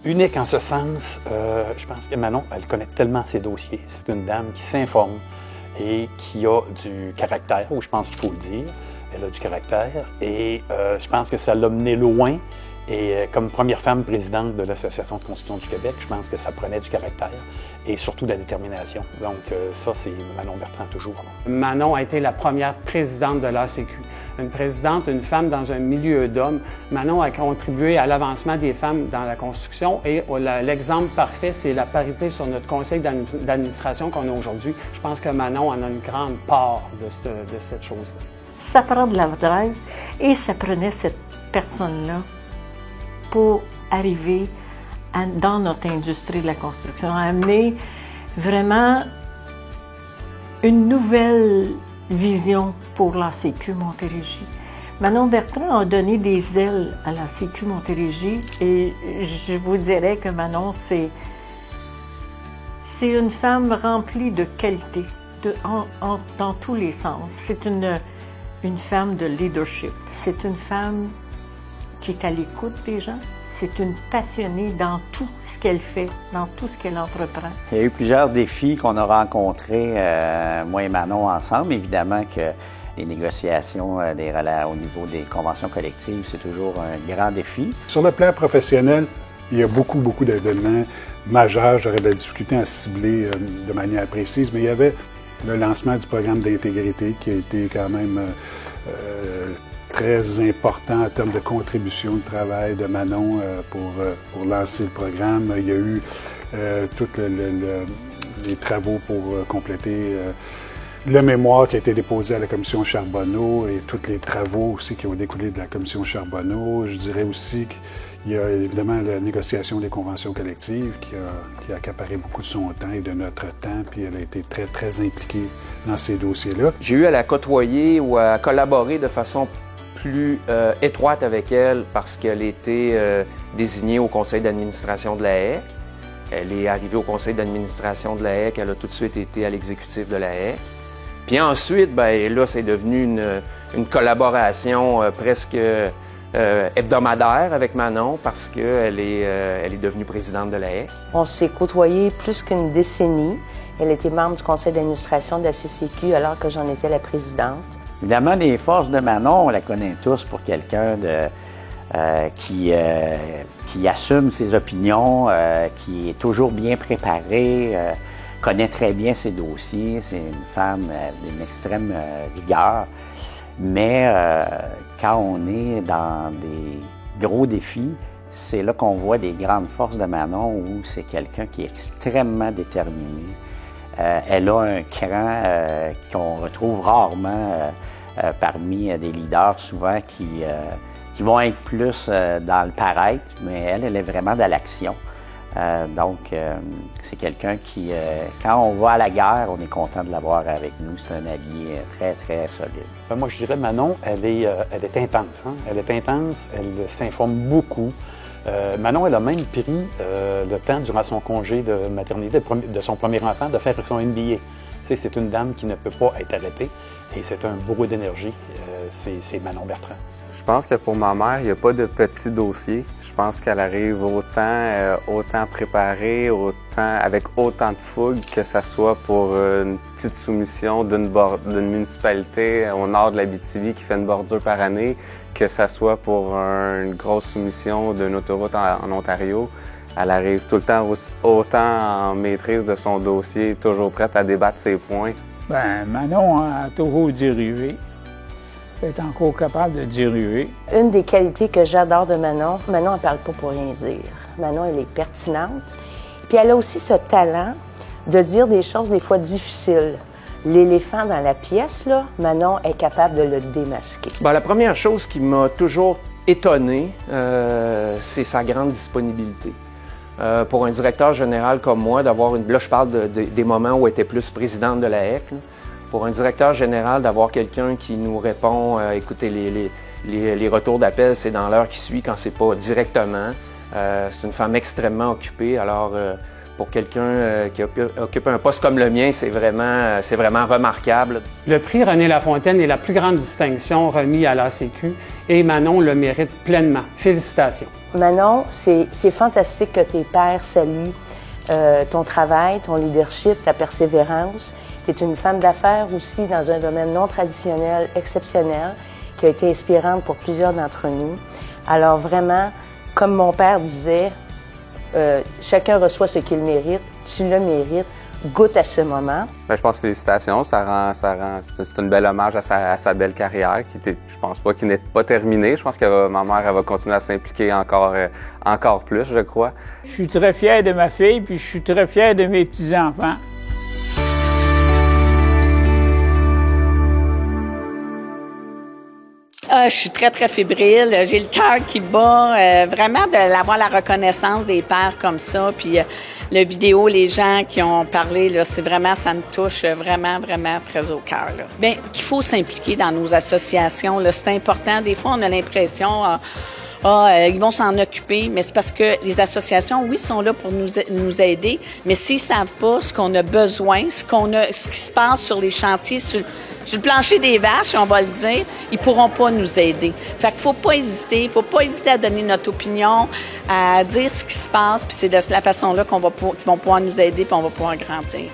unique en ce sens. Je pense que Manon, elle connaît tellement ses dossiers. C'est une dame qui s'informe et qui a du caractère, ou je pense qu'il faut le dire. Elle a du caractère et je pense que ça l'a mené loin. Et comme première femme présidente de l'Association de constitution du Québec, je pense que ça prenait du caractère et surtout de la détermination. Donc ça, c'est Manon Bertrand toujours. Manon a été la première présidente de l'ACQ. Une présidente, une femme dans un milieu d'hommes. Manon a contribué à l'avancement des femmes dans la construction et l'exemple parfait, c'est la parité sur notre conseil d'administration qu'on a aujourd'hui. Je pense que Manon en a une grande part de cette chose-là. Ça prend de la drive et ça prenait cette personne-là pour arriver dans notre industrie de la construction, à amener vraiment une nouvelle vision pour l'ACQ Montérégie. Manon Bertrand a donné des ailes à l'ACQ Montérégie et je vous dirais que Manon, c'est une femme remplie de qualité, dans tous les sens. C'est une femme de leadership. C'est une femme qui est à l'écoute des gens. C'est une passionnée dans tout ce qu'elle fait, dans tout ce qu'elle entreprend. Il y a eu plusieurs défis qu'on a rencontrés, moi et Manon ensemble. Évidemment que les négociations au niveau des conventions collectives, c'est toujours un grand défi. Sur le plan professionnel, il y a beaucoup d'événements majeurs. J'aurais de la difficulté à cibler de manière précise, mais il y avait le lancement du programme d'intégrité qui a été quand même très important en termes de contribution de travail de Manon pour lancer le programme. Il y a eu tous les travaux pour compléter le mémoire qui a été déposé à la commission Charbonneau et tous les travaux aussi qui ont découlé de la commission Charbonneau. Je dirais aussi qu'il y a évidemment la négociation des conventions collectives qui a accaparé beaucoup de son temps et de notre temps, puis elle a été très impliquée dans ces dossiers-là. J'ai eu à la côtoyer ou à collaborer de façon plus étroite avec elle parce qu'elle était désignée au conseil d'administration de la HEC. Elle est arrivée au conseil d'administration de la HEC, elle a tout de suite été à l'exécutif de la HEC. Puis ensuite, bien là, c'est devenu une collaboration presque hebdomadaire avec Manon parce qu'elle est devenue présidente de la HEC. On s'est côtoyés plus qu'une décennie. Elle était membre du conseil d'administration de la CCQ alors que j'en étais la présidente. Évidemment, les forces de Manon, on la connaît tous pour quelqu'un qui assume ses opinions, qui est toujours bien préparé, connaît très bien ses dossiers. C'est une femme d'une extrême rigueur. Mais quand on est dans des gros défis, c'est là qu'on voit des grandes forces de Manon où c'est quelqu'un qui est extrêmement déterminé. Elle a un cran qu'on retrouve rarement parmi des leaders souvent qui vont être plus dans le paraître, mais elle est vraiment dans l'action. Donc, c'est quelqu'un qui, quand on va à la guerre, on est content de l'avoir avec nous. C'est un allié très solide. Moi, je dirais Manon, elle est intense. Hein? Elle est intense, elle s'informe beaucoup. Manon, elle a même pris le temps, durant son congé de maternité, de son premier enfant, de faire son MBA. C'est une dame qui ne peut pas être arrêtée et c'est un bourreau d'énergie. C'est Manon Bertrand. Je pense que pour ma mère, il n'y a pas de petit dossier. Je pense qu'elle arrive autant préparée, avec autant de fougue, que ce soit pour une petite soumission d'une municipalité au nord de l'Abitibi qui fait une bordure par année, que ce soit pour une grosse soumission d'une autoroute en Ontario. Elle arrive tout le temps autant en maîtrise de son dossier, toujours prête à débattre ses points. Bien, Manon a toujours dérivé. Elle est encore capable de dériver. Une des qualités que j'adore de Manon, elle ne parle pas pour rien dire. Manon, elle est pertinente. Puis elle a aussi ce talent de dire des choses des fois difficiles. L'éléphant dans la pièce, là, Manon est capable de le démasquer. Bien, la première chose qui m'a toujours étonné, c'est sa grande disponibilité. Pour un directeur général comme moi, d'avoir une... Là, je parle des moments où elle était plus présidente de la HEC. Là. Pour un directeur général, d'avoir quelqu'un qui nous répond, écoutez, les retours d'appel, c'est dans l'heure qui suit quand c'est pas directement. C'est une femme extrêmement occupée. Alors, pour quelqu'un qui occupe un poste comme le mien, c'est vraiment remarquable. Le prix René Lafontaine est la plus grande distinction remise à l'ACQ et Manon le mérite pleinement. Félicitations. Manon, c'est fantastique que tes pères saluent ton travail, ton leadership, ta persévérance. Tu es une femme d'affaires aussi dans un domaine non traditionnel, exceptionnel, qui a été inspirante pour plusieurs d'entre nous. Alors vraiment, comme mon père disait, chacun reçoit ce qu'il mérite, tu le mérites, goûte à ce moment. Bien, je pense félicitations, c'est une belle hommage à sa belle carrière je pense pas qu'il n'est pas terminé. Je pense que ma mère elle va continuer à s'impliquer encore plus, je crois. Je suis très fier de ma fille, puis je suis très fier de mes petits-enfants. Je suis très, très fébrile. J'ai le cœur qui bat. Vraiment, d'avoir la reconnaissance des pères comme ça. Puis la vidéo, les gens qui ont parlé, là, c'est vraiment, ça me touche vraiment, vraiment très au cœur. Bien, qu'il faut s'impliquer dans nos associations. Là, c'est important. Des fois, on a l'impression... ils vont s'en occuper, mais c'est parce que les associations, oui, sont là pour nous aider, mais s'ils savent pas ce qu'on a besoin, ce qui se passe sur les chantiers, sur le plancher des vaches, on va le dire, ils pourront pas nous aider. Fait qu'il faut pas hésiter à donner notre opinion, à dire ce qui se passe, puis c'est de la façon-là qu'ils vont pouvoir nous aider, puis on va pouvoir grandir.